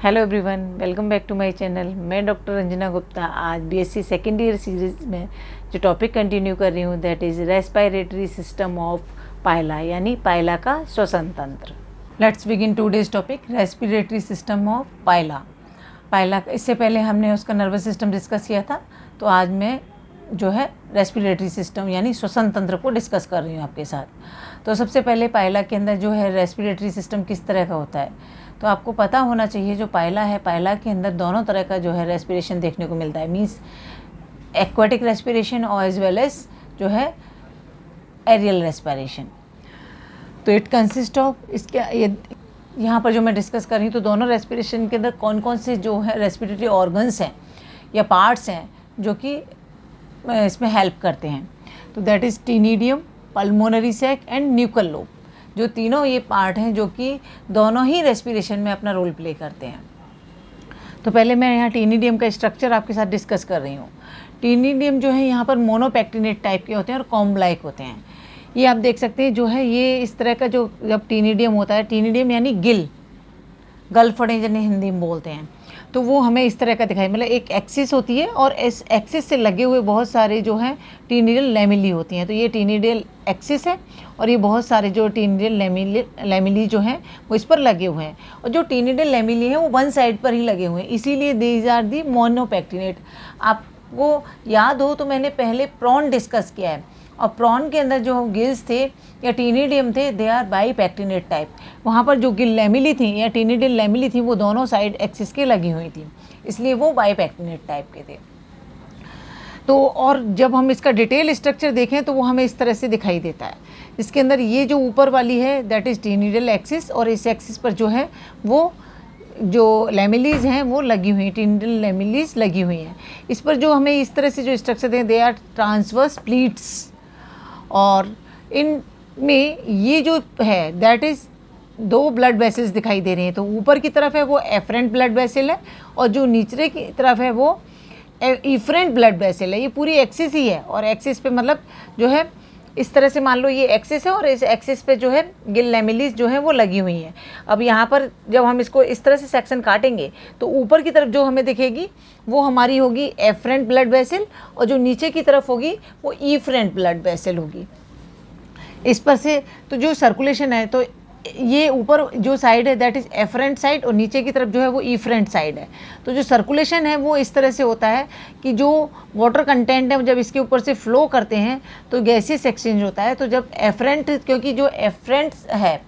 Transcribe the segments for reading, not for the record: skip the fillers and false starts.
Hello everyone, welcome back to my channel. मैं doctor Ranjana Gupta आज BSc second year series में जो टॉपिक कंटिन्यू कर रही हूँ that is respiratory system of Pila, यानी पायला का श्वसन तंत्र। Let's begin today's topic respiratory system of Pila. Pila, इससे पहले हमने उसका नर्वस सिस्टम डिस्कस किया था, तो आज मैं जो है रेस्पिरेटरी सिस्टम यानी श्वसन तंत्र को डिस्कस कर रही हूँ आपके साथ। तो सबसे पहले पायला के अंदर जो है रेस्पिरेटरी सिस्टम किस तरह का होता है, तो आपको पता होना चाहिए जो पायला है, पायला के अंदर दोनों तरह का जो है रेस्पिरेशन देखने को मिलता है, मीन्स एक्वाटिक रेस्पिरेशन और एज वेल एज जो है एरियल रेस्पिरेशन। तो इट कंसिस्ट ऑफ इसके यहाँ पर जो मैं डिस्कस कर रही हूँ, तो दोनों रेस्पिरेशन के अंदर कौन कौन से जो है रेस्पिरेटरी ऑर्गन्स हैं या पार्ट्स हैं जो कि इसमें हेल्प करते हैं। तो that is ctenidium, pulmonary sac and nuchal lobe. जो तीनों ये पार्ट हैं जो कि दोनों ही रेस्पिरेशन में अपना रोल प्ले करते हैं। तो पहले मैं यहाँ टीनिडियम का स्ट्रक्चर आपके साथ डिस्कस कर रही हूँ। टीनिडियम जो है यहाँ पर मोनोपेक्टिनेट टाइप के होते हैं और कॉम्ब लाइक होते हैं। ये आप देख सकते हैं जो है ये इस तरह का जो जब टीनिडियम होता है, टीनिडियम यानी गिल, गलफड़े जिन्हें हिंदी में बोलते हैं, तो वो हमें इस तरह का दिखाई, मतलब एक एक्सिस होती है और इस एक्सिस से लगे हुए बहुत सारे जो हैं टीनिडियल लैमिली होती हैं। तो ये टीनिडियल एक्सिस है और ये बहुत सारे जो टीनिडियल लैमिली जो हैं वो इस पर लगे हुए हैं, और जो टीनिडियल लैमिली हैं वो वन साइड पर ही लगे हुए हैं, इसीलिए दीज आर दी मोनोपेक्टिनेट। आपको याद हो तो मैंने पहले प्रॉन डिस्कस किया है, और प्रॉन के अंदर जो गिल्स थे या टीनिडियम थे दे आर बाईपेक्टिनेट टाइप। वहाँ पर जो गिल लैमिली थी या टीनिडियल लैमिली थी वो दोनों साइड एक्सिस के लगी हुई थी, इसलिए वो बाईपेक्टिनेट टाइप के थे। तो और जब हम इसका डिटेल स्ट्रक्चर देखें तो वो हमें इस तरह से दिखाई देता है। इसके अंदर ये जो ऊपर वाली है दैट इज़ टीनिडियल एक्सिस, और इस एक्सिस पर जो है वो जो लैमिलीज़ हैं वो लगी हुई हैं, टीनिडियल लैमिलीज़ लगी हुई हैं। इस पर जो हमें इस तरह से जो स्ट्रक्चर दें दे आर ट्रांसवर्स प्लीट्स, और इनमें ये जो है दैट इज़ दो ब्लड वेसल्स दिखाई दे रहे हैं। तो ऊपर की तरफ है वो एफरेंट ब्लड वेसल है, और जो नीचे की तरफ है वो इफरेंट ब्लड वेसल है। ये पूरी एक्सिस ही है, और एक्सिस पे मतलब जो है इस तरह से मान लो ये एक्सिस है और इस एक्सिस पे जो है गिल लैमिलीज जो है वो लगी हुई हैं। अब यहाँ पर जब हम इसको इस तरह से सेक्शन काटेंगे तो ऊपर की तरफ जो हमें दिखेगी वो हमारी होगी एफरेंट ब्लड वेसल, और जो नीचे की तरफ होगी वो इफरेंट ब्लड वेसल होगी। इस पर से तो जो सर्कुलेशन है, तो ये ऊपर जो साइड है दैट इज़ एफरेंट साइड, और नीचे की तरफ जो है वो इफरेंट साइड है। तो जो सर्कुलेशन है वो इस तरह से होता है कि जो वाटर कंटेंट है जब इसके ऊपर से फ्लो करते हैं तो गैसेस एक्सचेंज होता है। तो जब एफरेंट, क्योंकि जो एफरेंट है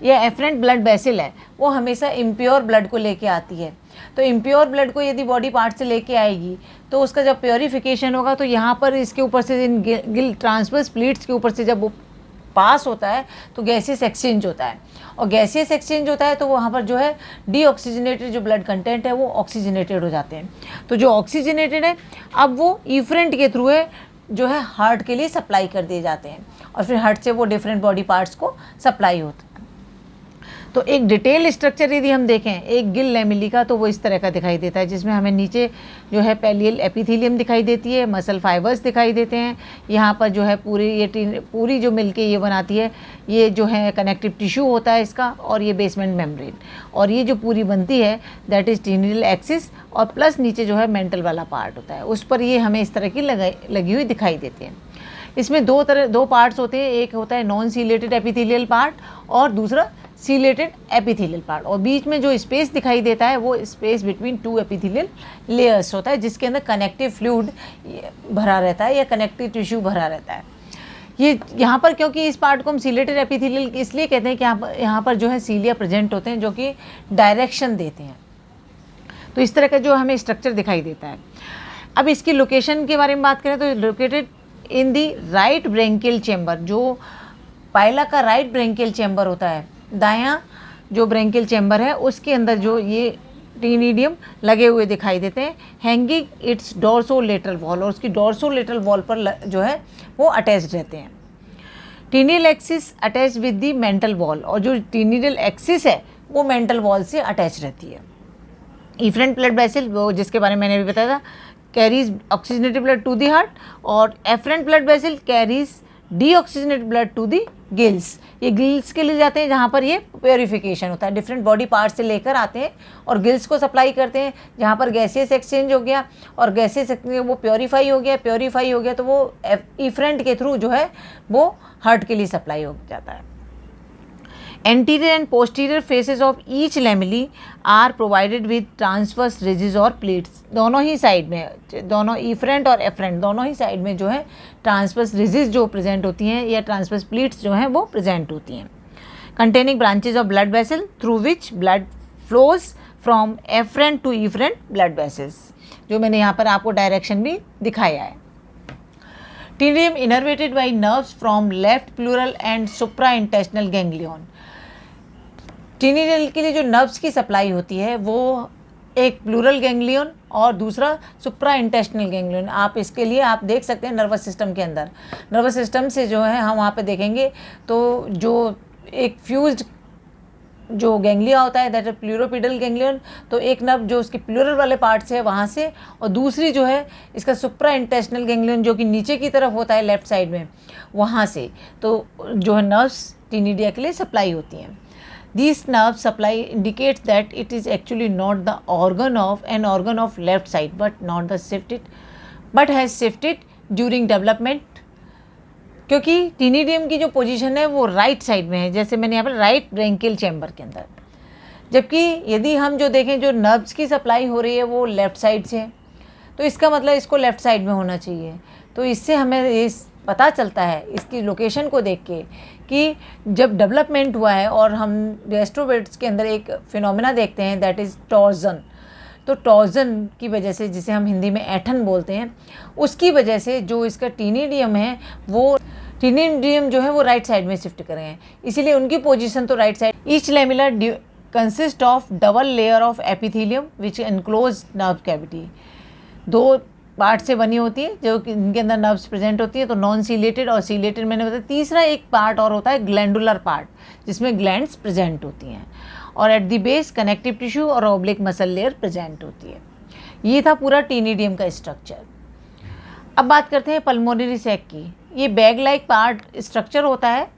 या एफरेंट ब्लड वेसल है वो हमेशा इम्प्योर ब्लड को लेके आती है। तो इम्प्योर ब्लड को यदि बॉडी पार्ट से लेके आएगी तो उसका जब प्योरीफिकेशन होगा तो यहाँ पर इसके ऊपर से इन गिल ट्रांसवर्स प्लीट्स के ऊपर से जब वो पास होता है तो गैसेस एक्सचेंज होता है, और गैसेस एक्सचेंज होता है तो वहाँ पर जो है डीऑक्सीजनेटेड जो ब्लड कंटेंट है वो ऑक्सीजनेटेड हो जाते हैं। तो जो ऑक्सीजनेटेड है अब वो इफरेंट के थ्रू है जो है हार्ट के लिए सप्लाई कर दिए जाते हैं, और फिर हार्ट से वो डिफरेंट बॉडी पार्ट्स को सप्लाई होता है। तो एक डिटेल स्ट्रक्चर यदि हम देखें एक गिल लैमिली का तो वो इस तरह का दिखाई देता है, जिसमें हमें नीचे जो है पैलियल एपिथेलियम दिखाई देती है, मसल फाइबर्स दिखाई देते हैं। यहाँ पर जो है पूरी जो मिलके ये बनाती है, ये जो है कनेक्टिव टिश्यू होता है इसका, और ये बेसमेंट मेम्ब्रेन, और ये जो पूरी बनती है दैट इज़ टीनिडियल एक्सिस, और प्लस नीचे जो है मेंटल वाला पार्ट होता है, उस पर ये हमें इस तरह की लगी हुई दिखाई देती है। इसमें दो पार्ट्स होते हैं, एक होता है नॉन सीलेटेड एपिथेलियल पार्ट और दूसरा सीलेटेड एपिथेलियल पार्ट, और बीच में जो स्पेस दिखाई देता है वो space between two epithelial layers होता है, जिसके अंदर कनेक्टिव फ्लूइड भरा रहता है या कनेक्टिव टिश्यू भरा रहता है। ये यहाँ पर क्योंकि इस पार्ट को हम सीलेटेड एपिथेलियल इसलिए कहते हैं कि यहाँ पर जो है सीलिया प्रेजेंट होते हैं जो कि डायरेक्शन देते हैं। तो इस तरह का जो हमें स्ट्रक्चर दिखाई देता है। अब इसकी लोकेशन के बारे में बात करें तो located in the right branchial chamber, जो पायला का राइट ब्रेंकियल चैम्बर होता है, दायां जो ब्रेंकियल चैम्बर है उसके अंदर जो ये टीनिडियम लगे हुए दिखाई देते हैं, हैंगिंग इट्स डोर्सोलेटरल वॉल, और उसकी डोर्सोलेटरल वॉल पर जो है वो अटैच्ड रहते हैं। Ctenidial axis attach with the mantle wall, और जो टीनिडियल एक्सिस है वो मेंटल वॉल से अटैच रहती है। इफरेंट ब्लड वेसल वो जिसके बारे में मैंने अभी बताया था carries oxygenated blood to the heart, और afferent blood vessel carries deoxygenated blood to the gills, ये गिल्स के लिए जाते हैं जहाँ पर ये प्योरीफिकेशन होता है, डिफरेंट बॉडी पार्ट से लेकर आते हैं और गिल्स को सप्लाई करते हैं, जहाँ पर गैसियस एक्सचेंज हो गया और गैसियस वो प्योरीफाई हो गया तो वो इफरेंट के थ्रू जो है वो हार्ट के लिए सप्लाई हो जाता है। Anterior and posterior faces of each lamella are provided with transverse ridges और pleats। दोनों ही साइड में, दोनों इफरेंट और एफरेंट दोनों ही साइड में जो है ट्रांसवर्स रिजेस जो प्रेजेंट होती हैं या ट्रांसवर्स प्लीट्स जो हैं वो प्रेजेंट होती हैं। Containing branches of blood vessel through which blood flows from afferent to efferent blood vessels, जो मैंने यहाँ पर आपको डायरेक्शन भी दिखाया है। Ctenidium innervated by nerves from left pleural and supra intestinal ganglion. Ctenidium के लिए जो नर्व्स की सप्लाई होती है वो एक प्लूरल गैंग्लियन और दूसरा सुप्रा इंटेस्टिनल गैंग्लियन। आप इसके लिए आप देख सकते हैं नर्वस सिस्टम के अंदर, नर्वस सिस्टम से जो है हम वहाँ पे देखेंगे तो जो एक फ्यूज्ड जो गैंग्लिया होता है दैट इज प्लूरोपिडल गैंग्लियन, तो एक नर्व जो उसके प्लूरल वाले पार्ट से है वहाँ से, और दूसरी जो है इसका सुप्रा इंटेस्टिनल गैंग्लियन जो कि नीचे की तरफ होता है लेफ्ट साइड में, वहाँ से तो जो है नर्व्स टीनिडिया के लिए सप्लाई होती हैं। These nerve supply indicates that it is actually not the organ of left side but has shifted during development, क्योंकि टीनिडियम की जो पोजीशन है वो राइट साइड में है, जैसे मैंने यहाँ पर राइट ब्रेंकियल चैम्बर के अंदर, जबकि यदि हम जो देखें जो नर्व्स की सप्लाई हो रही है वो लेफ़्ट साइड से है, तो इसका मतलब इसको लेफ़्ट साइड में होना चाहिए। तो इससे हमें इस पता चलता है इसकी लोकेशन को देख के कि जब डेवलपमेंट हुआ है और हम गैस्ट्रोवेट्स के अंदर एक फिनोमेना देखते हैं दैट इज़ टॉर्जन, तो टॉर्जन की वजह से, जिसे हम हिंदी में ऐठन बोलते हैं, उसकी वजह से जो इसका टीनिडियम है वो टीनिडियम जो है वो राइट साइड में शिफ्ट कर गए हैं, इसीलिए उनकी पोजीशन तो right side. Each lamella consist of double layer of epithelium which enclose nerve cavity, दो पार्ट से बनी होती है जो इनके अंदर नर्व्स प्रेजेंट होती है, तो नॉन सीलेटेड और सीलेटेड मैंने बताया। तीसरा एक पार्ट और होता है ग्लैंडुलर पार्ट जिसमें ग्लैंड्स प्रेजेंट होती हैं, और at the base connective tissue और ऑब्लिक मसल लेयर प्रेजेंट होती है। ये था पूरा टीनिडियम का स्ट्रक्चर। अब बात करते हैं पल्मोनरी सैक की। ये बैग लाइक पार्ट स्ट्रक्चर होता है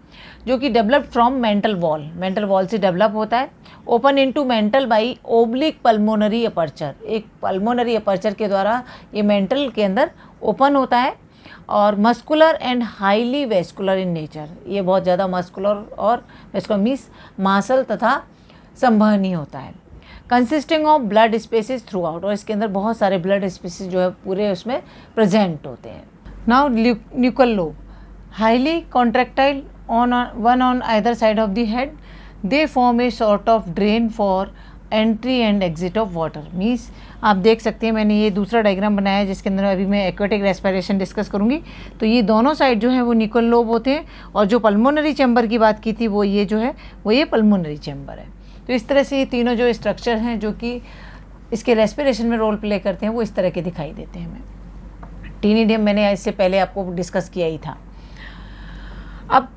जो कि डेवलप्ड फ्रॉम मेंटल वॉल से डेवलप होता है, open into mental by oblique pulmonary aperture, एक पल्मोनरी अपर्चर के द्वारा ये मेंटल के अंदर ओपन होता है, और muscular and highly vascular in nature, ये बहुत ज़्यादा मस्कुलर और वेस्कुलर मीन्स मांसल तथा संवहनी होता है। Consisting of blood spaces throughout, और इसके अंदर बहुत सारे ब्लड स्पेसिस जो है पूरे उसमें प्रेजेंट होते हैं। Now nuchal lobe, highly contractile one on either side of the head, they form a sort of drain for entry and exit of water। Means आप देख सकते हैं मैंने ये दूसरा डायग्राम बनाया है जिसके अंदर अभी मैं एक्वेटिक रेस्पिरेशन डिस्कस करूँगी। तो ये दोनों साइड जो है वो न्यूकल लोब होते हैं, और जो पल्मोनरी चैम्बर की बात की थी वो ये जो है वो ये पल्मोनरी चैम्बर है। तो इस तरह से ये तीनों जो स्ट्रक्चर हैं जो कि इसके रेस्पिरेशन में रोल प्ले करते हैं वो इस तरह के दिखाई देते हैं। हमें टीनिडियम मैंने इससे पहले आपको डिस्कस किया ही था। अब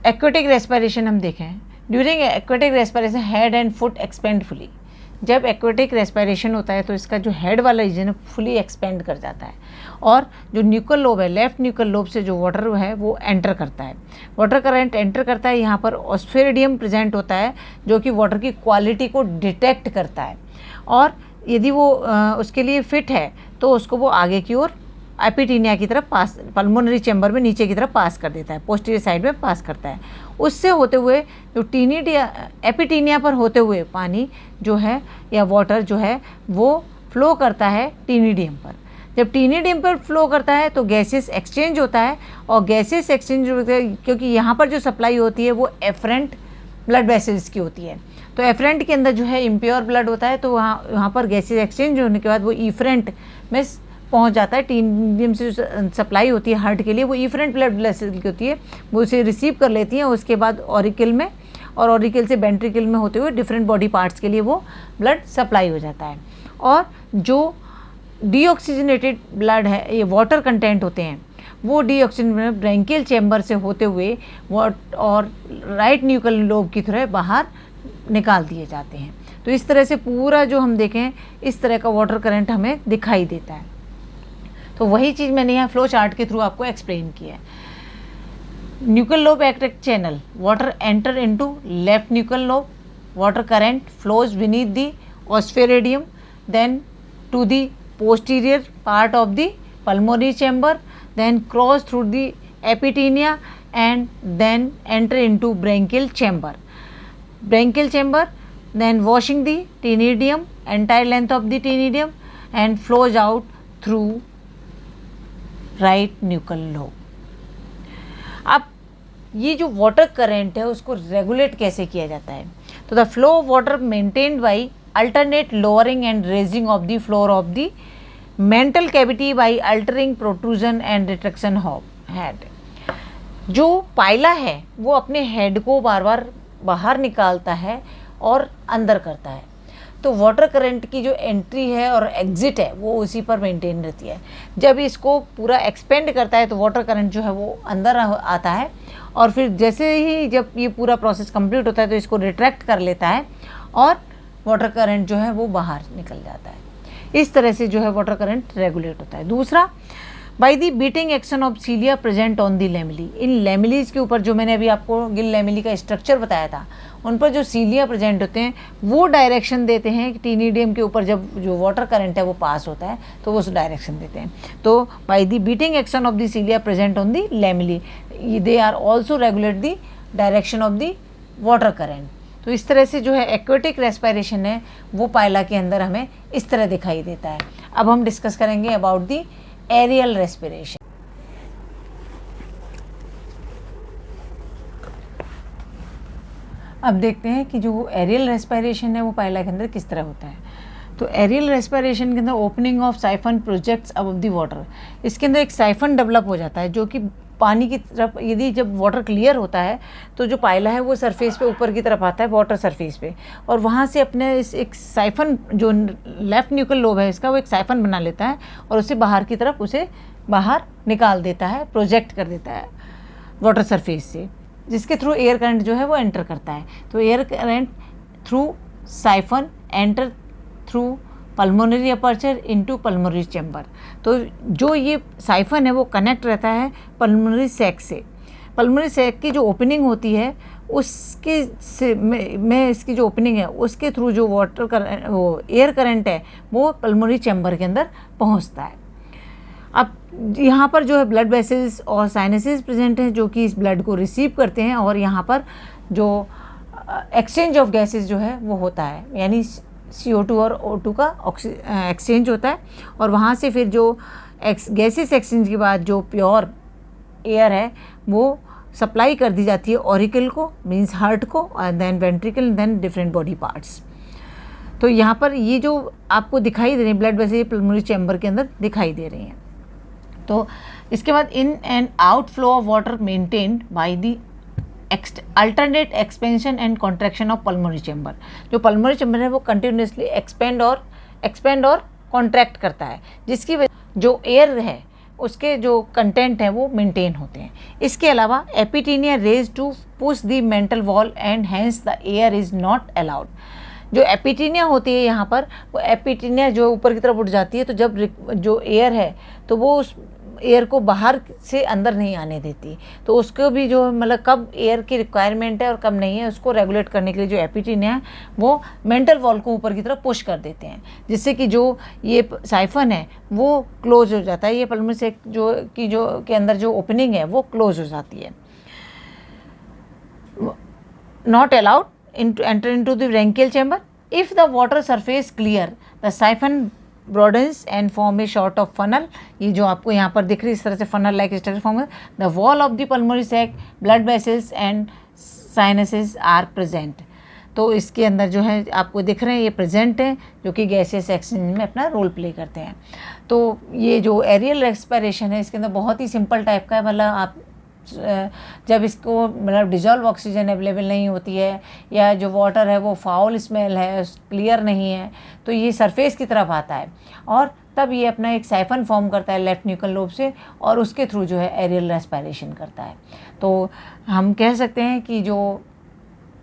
एक्वेटिक रेस्पिरेशन हम देखें। During aquatic respiration head and foot expand fully. जब एक्वेटिक रेस्पिरेशन होता है तो इसका जो हेड वाला रीजन फुली एक्सपेंड कर जाता है, और जो न्यूकल लोब है, लेफ्ट न्यूकल लोब से जो वाटर है वो एंटर करता है, वाटर करंट एंटर करता है। यहाँ पर ऑस्फेरिडियम प्रेजेंट होता है जो कि वाटर की क्वालिटी को डिटेक्ट करता है, और यदि वो उसके लिए फिट है तो उसको वो आगे की ओर एपिटीनिया की तरफ पास, पल्मोनरी चैम्बर में नीचे की तरफ पास कर देता है, पोस्टीरियर साइड में पास करता है। उससे होते हुए जो एपिटीनिया पर होते हुए पानी जो है या वाटर जो है वो फ्लो करता है टीनिडियम पर। जब टीनिडियम पर फ्लो करता है तो गैसेस एक्सचेंज होता है, और गैसेस एक्सचेंज होता है क्योंकि यहाँ पर जो सप्लाई होती है वो एफरेंट ब्लड वेसल्स की होती है। तो एफरेंट के अंदर जो है इम्प्योर ब्लड होता है, तो वहाँ पर गैसेस एक्सचेंज होने के बाद वो इफरेंट में पहुंच जाता है। टीनिडियम से जो सप्लाई होती है हार्ट के लिए वो इफरेंट ब्लड वेसल की होती है, वो उसे रिसीव कर लेती हैं, उसके बाद ऑरिकल में, और ऑरिकल से वेंट्रिकल में होते हुए डिफरेंट बॉडी पार्ट्स के लिए वो ब्लड सप्लाई हो जाता है। और जो डीऑक्सीजनेटेड ब्लड है, ये वाटर कंटेंट होते हैं, वो डीऑक्सीजन ब्रेंकियल चैम्बर से होते हुए और राइट न्यूकल लोब की तरह बाहर निकाल दिए जाते हैं। तो इस तरह से पूरा जो हम देखें इस तरह का वाटर करंट हमें दिखाई देता है। तो वही चीज़ मैंने यहाँ फ्लो चार्ट के थ्रू आपको एक्सप्लेन किया है। न्यूकल लोब एक्टिक channel, water enter into left nuchal lobe, water current flows beneath the osphaeridium, then to the posterior part of the pulmonary chamber, then cross through the epithenia and then enter into bronchial chamber. Bronchial chamber then washing the tenedium, entire length of the tenedium, and flows out through right nuchal lobe. अब ये जो water current है उसको regulate कैसे किया जाता है? तो the flow of water maintained by alternate lowering and raising of the floor of the mantle cavity by altering protrusion and retraction of head. जो पाइला है वो अपने हेड को बार बार बाहर निकालता है और अंदर करता है. तो वाटर करंट की जो एंट्री है और एग्जिट है वो उसी पर मेंटेन रहती है. जब इसको पूरा एक्सपेंड करता है तो वाटर करंट जो है वो अंदर आता है और फिर जैसे ही जब ये पूरा प्रोसेस कंप्लीट होता है तो इसको रिट्रैक्ट कर लेता है और वाटर करंट जो है वो बाहर निकल जाता है. इस तरह से जो है वाटर करंट रेगुलेट होता है. दूसरा, by the beating action of cilia present on the lamellae. इन लेमिलीज के ऊपर जो मैंने अभी आपको गिल लेमिली का स्ट्रक्चर बताया था उन पर जो सीलिया प्रेजेंट होते हैं वो डायरेक्शन देते हैं कि टीनिडियम के ऊपर जब जो वाटर करंट है वो पास होता है तो वो उस डायरेक्शन देते हैं. तो by the beating action of the cilia present on the lamellae they are also regulate the direction of the water current. तो इस तरह से जो है एक्वेटिक रेस्पिरेशन है वो पाइला के अंदर हमें इस तरह दिखाई देता है. अब हम डिस्कस करेंगे अबाउट दी एरियल रेस्पिरेशन. अब देखते हैं कि जो एरियल रेस्पिरेशन है वो पाइला के अंदर किस तरह होता है. तो एरियल रेस्पिरेशन के अंदर opening of siphon projects above the water. इसके अंदर एक साइफन डेवलप हो जाता है जो कि पानी की तरफ, यदि जब वाटर क्लियर होता है तो जो पाइला है वो सरफेस पे ऊपर की तरफ आता है वाटर सरफेस पे और वहाँ से अपने इस एक साइफन जो लेफ्ट न्यूकल लोब है इसका वो एक साइफन बना लेता है और उसे बाहर की तरफ उसे बाहर निकाल देता है, प्रोजेक्ट कर देता है वाटर सरफेस से, जिसके थ्रू एयर करंट जो है वो एंटर करता है. तो air current through siphon enter through pulmonary aperture into pulmonary chamber. तो जो ये साइफन है वो कनेक्ट रहता है पल्मोनरी सैक से. पल्मोनरी सैक की जो ओपनिंग होती है उसके से में इसकी जो ओपनिंग है उसके थ्रू जो वाटर करंट वो एयर करंट है वो पल्मोनरी चैम्बर के अंदर पहुंचता है. अब यहाँ पर जो है ब्लड वेसल्स और साइनसेस प्रेजेंट हैं जो कि इस ब्लड को रिसीव करते हैं और यहाँ पर जो एक्सचेंज ऑफ गैसेस जो है वो होता है, यानी CO2 और O2 का एक्सचेंज होता है और वहाँ से फिर जो गैसेस एक्सचेंज के बाद जो प्योर एयर है वो सप्लाई कर दी जाती है ऑरिकल को, मींस हार्ट को, और then ventricle, then different body parts. तो यहाँ पर ये जो आपको दिखाई दे रही है ब्लड वैसे पल्मोनरी चैम्बर के अंदर दिखाई दे रही हैं. तो इसके बाद in and out flow of water maintained by the alternate expansion and contraction of pulmonary chamber. जो पल्मोनरी चैम्बर है वो कंटिन्यूसली एक्सपेंड और कॉन्ट्रैक्ट करता है जिसकी वजह जो एयर है उसके जो कंटेंट है वो मेंटेन होते हैं. इसके अलावा epitaenia raise to push the mantle wall and hence the air is not allowed. जो एपिटीनिया होती है यहाँ पर वो एपिटीनिया जो ऊपर की तरफ उठ जाती है तो जब जो एयर है तो वो उस एयर को बाहर से अंदर नहीं आने देती. तो उसको भी जो मतलब कब एयर की रिक्वायरमेंट है और कब नहीं है उसको रेगुलेट करने के लिए जो एपिटीनिया है वो मेंटल वॉल को ऊपर की तरफ पुश कर देते हैं जिससे कि जो ये साइफन है वो क्लोज हो जाता है. ये पल्मोनरी सैक जो के अंदर जो ओपनिंग है वो क्लोज हो जाती है. Not allowed enter into the bronchial chamber. If the water surface clear, the siphon broadens and form a sort of funnel. ये जो आपको यहाँ पर दिख रही है इस तरह से funnel like structure form. The wall of the pulmonary sac, blood vessels and sinuses are present. तो इसके अंदर जो है आपको दिख रहे हैं ये प्रेजेंट हैं जो कि गैसेस एक्सचेंज में अपना रोल प्ले करते हैं. तो ये जो एरियल रेस्पिरेशन है इसके अंदर बहुत ही सिंपल टाइप का है. मतलब आप जब इसको मतलब डिजॉल्व ऑक्सीजन अवेलेबल नहीं होती है या जो वाटर है वो फाउल स्मेल है, क्लियर नहीं है, तो ये सरफेस की तरफ आता है और तब ये अपना एक साइफन फॉर्म करता है लेफ्ट न्यूकल लोब से और उसके थ्रू जो है एरियल रेस्पिरेशन करता है. तो हम कह सकते हैं कि जो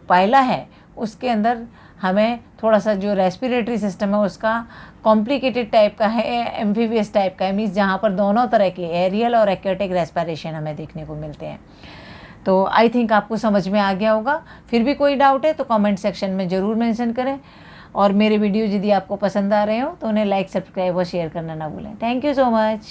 पाइला है उसके अंदर हमें थोड़ा सा जो रेस्पिरेटरी सिस्टम है उसका कॉम्प्लिकेटेड टाइप का है, एम्फीबियस टाइप का है, मीन्स जहाँ पर दोनों तरह के एरियल और एक्वेटिक रेस्पिरेशन हमें देखने को मिलते हैं. तो आई थिंक आपको समझ में आ गया होगा। फिर भी कोई डाउट है तो कमेंट सेक्शन में ज़रूर मेंशन करें, और मेरे वीडियो यदि आपको पसंद आ रहे हो तो उन्हें लाइक, सब्सक्राइब और शेयर करना ना भूलें। Thank you so much.